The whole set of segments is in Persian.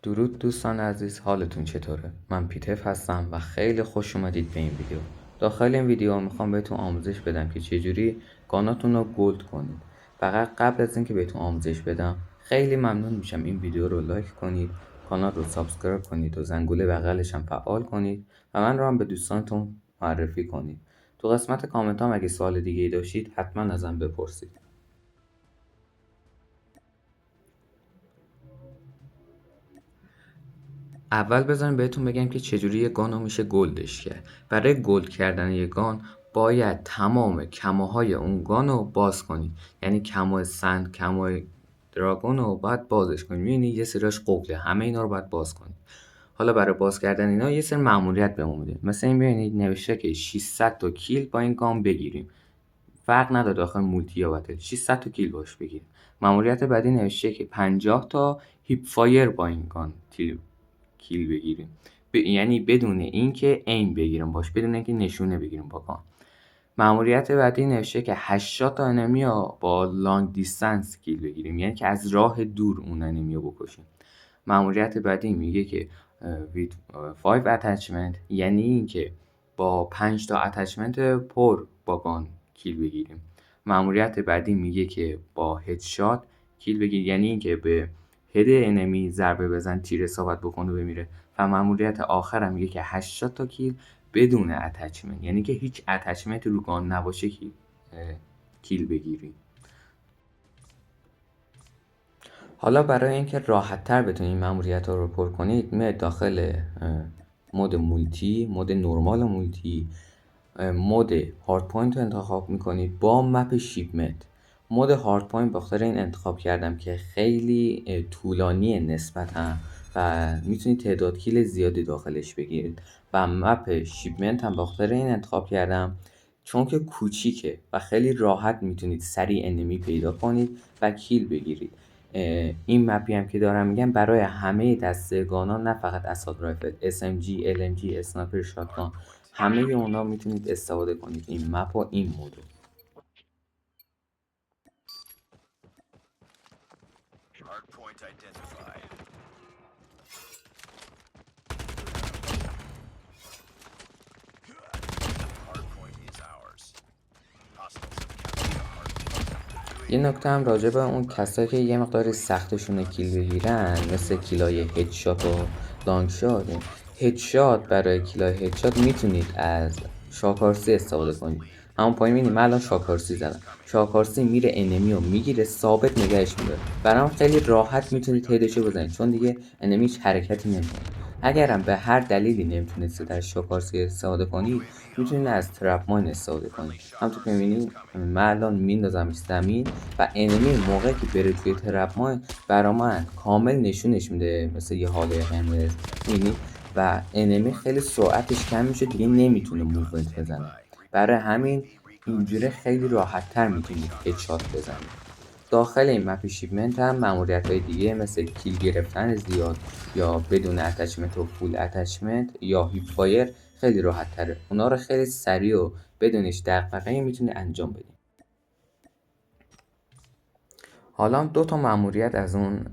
درود دوستان عزیز، حالتون چطوره؟ من پیتف هستم و خیلی خوش اومدید به این ویدیو. داخل این ویدیو میخوام بهتون آموزش بدم که چجوری گاناتون رو گلد کنید. فقط قبل از اینکه بهتون آموزش بدم خیلی ممنون میشم این ویدیو رو لایک کنید، کانال رو سابسکرایب کنید و زنگوله بغلش هم فعال کنید و من رو هم به دوستانتون معرفی کنید. تو قسمت کامنت هم اگه سوال دیگه ای داشتید حتما ازم بپرسید. اول بذاریم بهتون بگم که چجوری یه گان رو میشه گلدش کرد. برای گلد کردن یه گان باید تمام کماهای اون گان رو باز کنید. یعنی کمای سند، کمای دراگون رو باید بازش کنید. میبینید یه سریاش قفله، همه اینا رو باید باز کنید. حالا برای باز کردن اینا یه سری مأموریت بهمون میده. مثلا این ببینید نوشته که 600 تا کیل با این گان بگیریم. فرق نداره داخل مولتی یا بتل، 600 تا کیل باش بگیریم. مأموریت بعدی نوشته که 50 تا هیپ فایر با این گان کیل بگیریم، یعنی بدون اینکه ایم بگیریم باش، بدون اینکه نشونه بگیریم با گان. مأموریت بعدی نوشته که 80 تا انمی رو با لانگ دیستنس کیل بگیریم، یعنی که از راه دور اون انمی رو بکشیم. مأموریت بعدی میگه که with 5 attachment، یعنی اینکه با 5 تا اتچمنت پر با گان کیل بگیریم. مأموریت بعدی میگه که با هدشات کیل بگیر، یعنی اینکه به هد انمی ضربه بزن، تیر اصابت بکنه و بمیره. و مأموریت آخر هم میگه که 80 تا کیل بدون اتچمنت، یعنی که هیچ اتچمنت رو گان نباشه کیل بگیری. حالا برای اینکه راحت تر بتونید این مأموریت ها رو پر کنید، میاد داخل مود مولتی، مود نرمال مولتی، مود هارد پوینت رو انتخاب میکنید با مپ شیپمنت. مود هارد پوینت بخاطر این انتخاب کردم که خیلی طولانیه نسبتا و میتونید تعداد کیل زیادی داخلش بگیرید. و مپ شیپمنت هم بخاطر این انتخاب کردم چون که کوچیکه و خیلی راحت میتونید سریع انمی پیدا کنید و کیل بگیرید. این مپی هم که دارم میگم برای همه دستگانان، نه فقط اساد رایفل، SMG، LMG، اسنایپر، شاتگان، همه اونا میتونید استفاده کنید این مپ و این مودو. یه نکته هم راجع به اون کسایی که یه مقداری سختشونه کیل بگیرن، مثل کیلای هدشات و لانگ شات. هدشات، برای کیلای هدشات میتونید از شاکارسی استفاده کنید. همون پایین میبینید من الان شاکارسی زدم. شاکارسی میره انمی رو میگیره، ثابت نگهش میداره. برام خیلی راحت میتونید هدشو بزنید چون دیگه انمی هیچ حرکتی نمیکنه. اگرم به هر دلیلی نمیتونید از شاکارسی استفاده کنید، میتونید از ترپ ماین استفاده کنید. همونطور که میبینید من الان میندازمش زمین و انمی موقعی که بره توی ترپ ماین برا من کامل نشونش میده، مثل یه حاله قرمز میبینید، و انمی خیلی سرعتش کم میشه، دیگه نمیتونه موومنت بزنه. برای همین اینجوری خیلی راحت تر میتونید هدشات بزنید. داخل این مپ شیپمنت هم مأموریت‌های دیگه مثل کیل گرفتن زیاد یا بدون اتچمنت و فول اتچمنت یا هیپ فایر خیلی راحت تره. اونا رو خیلی سریع و بدونش دغدغه‌ای میتونی انجام بدی. حالا دو تا مأموریت از اون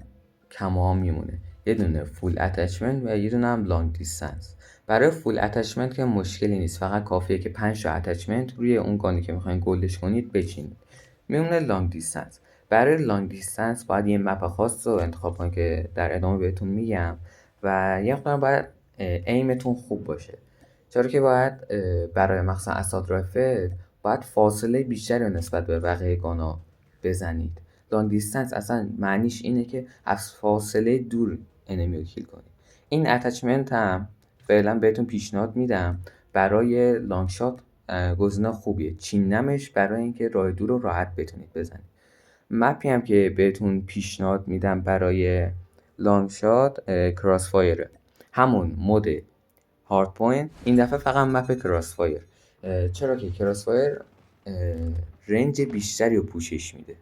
کم‌ها میمونه، یه دونه فول اتچمنت و یه دونه هم لانگ دیستنس. برای فول اتچمنت که مشکلی نیست، فقط کافیه که 5 تا اتچمنت روی اون گانی که میخواین گلدش کنید بچینید. میمونه لانگ دیستنس. برای لانگ دیستنس باید یه مپ خاص رو انتخاب کنید که در ادامه بهتون میگم و یه مقدار باید ایمتون خوب باشه، چرا که باید برای مثلا اساد رایفل باید فاصله بیشتری رو نسبت به بقیه گانا بزنید. لانگ دیستنس اصلا معنیش اینه که از فاصله دور انمی رو کیل کنید. این اتچمنت هم فعلا بهتون پیشنهاد میدم، برای لانگ شات گزینه خوبیه، چینمش برای اینکه راه دور رو راحت بتونید بزنید. مپی هم که بهتون پیشنهاد میدم برای لانگ شات کراس فایره، همون مود هارد پوینت، این دفعه فقط مپ کراس فایر، چرا که کراس فایر رنج بیشتری رو پوشش میده.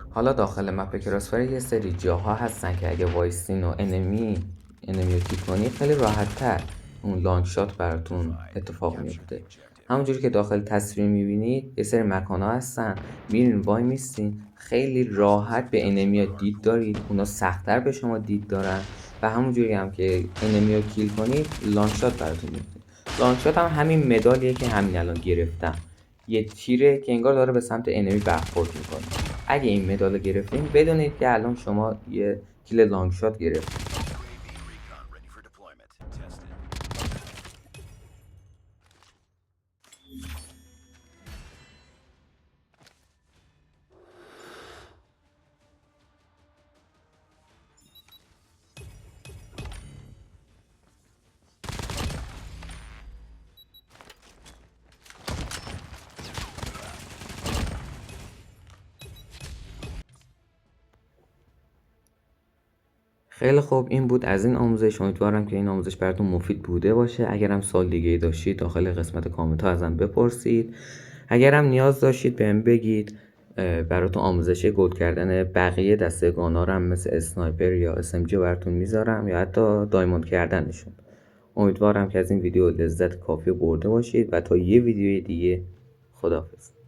حالا داخل مپ کراس فایر یه سری جاها هستن که اگه وایسین و انمی رو کیل کنید خیلی راحت تر اون لانگ شات براتون اتفاق میفته. همونجوری که داخل تصویر میبینید یه سری مکان‌ها هستن، میرین وای میستین، خیلی راحت به انمیا دید دارید، اونا سخت‌تر به شما دید دارن و همونجوری هم که انمیا کیل کنید لانگ شات براتون میفته. لانگ شات هم همین مدالیه که همین الان گرفتم، یه تیره که انگار داره به سمت انمی برخورد میکنه. اگه این مدال رو گرفتین بدونید که الان شما یه کیل لانگ شات گرفتید. خیلی خوب، این بود از این آموزش. امیدوارم که این آموزش براتون مفید بوده باشه. اگرم سوال دیگه ای داشتید داخل قسمت کامنت ها ازم بپرسید. اگرم نیاز داشتید بهم بگید. براتون آموزش گلد کردن بقیه دسته گانا رو هم مثل اسنایپر یا SMG براتون میذارم یا حتی دایموند کردنشون. امیدوارم که از این ویدیو لذت کافی برده باشید و تا یه ویدیوی دیگه خداحافظ.